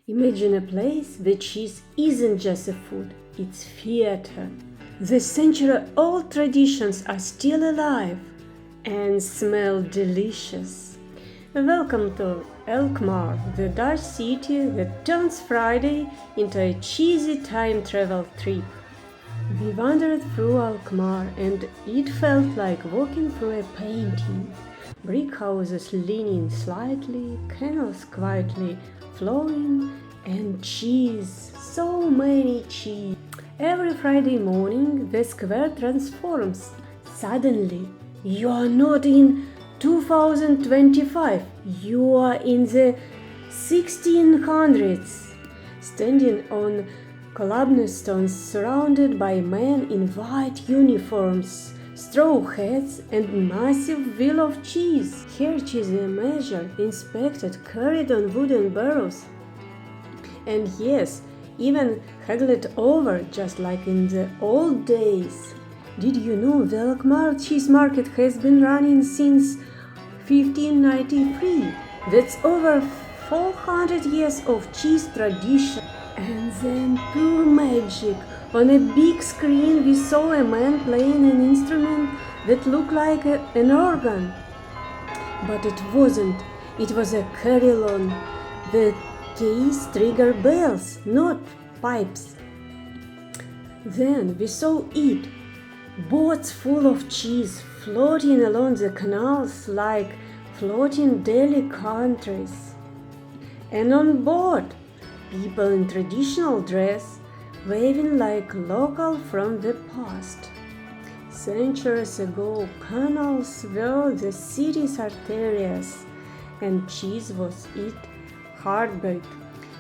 Imagine a place where cheese isn't just a food, it's theater. The century-old traditions are still alive and smell delicious. Welcome to Alkmaar, the Dutch city that turns Friday into a cheesy time travel trip. We wandered through Alkmaar and it felt like walking through a painting. Brick houses leaning slightly, canals quietly flowing, and cheese, so many cheese. Every Friday morning the square transforms. Suddenly, you are not in 2025, you are in the 1600s, standing on cobblestones surrounded by men in white uniforms, straw hats, and massive wheel of cheese. Here cheese is measured, inspected, carried on wooden barrows, and yes, even haggled over, just like in the old days. Did you know the Alkmaar cheese market has been running since 1593? That's over 400 years of cheese tradition. And then pure magic. On a big screen we saw a man playing an instrument that looked like an organ. But it wasn't. It was a carillon. The keys trigger bells, not pipes. Then we saw it. Boats full of cheese floating along the canals like floating deli countries. And on board, people in traditional dress waving like local from the past. Centuries ago, canals were the city's arteries, and cheese was its heartbeat.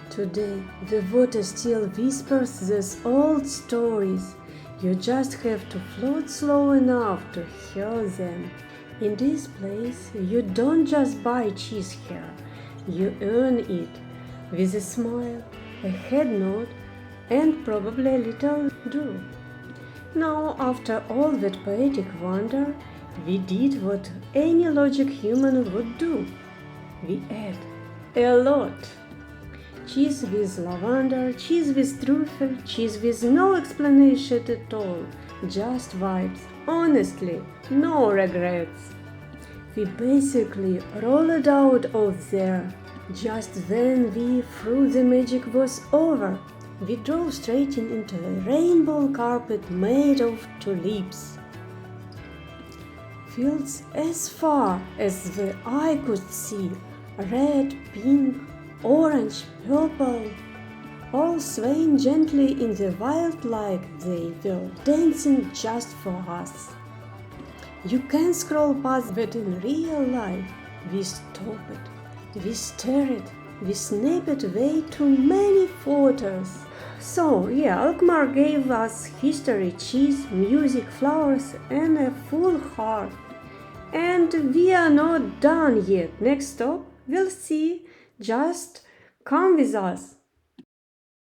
Today, the water still whispers these old stories. You just have to float slow enough to hear them. In this place, you don't just buy cheese here, you earn it with a smile, a head nod, and probably a little do. Now, after all that poetic wonder, we did what any logic human would do. We ate a lot. Cheese with lavender, cheese with truffle, cheese with no explanation at all, just vibes. Honestly, no regrets. We basically rolled out of there. Just then we thought the magic was over. We drove straight into a rainbow carpet made of tulips. Fields as far as the eye could see, red, pink, orange, purple, all swaying gently in the wind like they were dancing just for us. You can scroll past that in real life. We stopped, we stared, we snapped way too many photos. So, Alkmaar gave us history, cheese, music, flowers, and a full heart. And we are not done yet. Next stop, we'll see. Just come with us.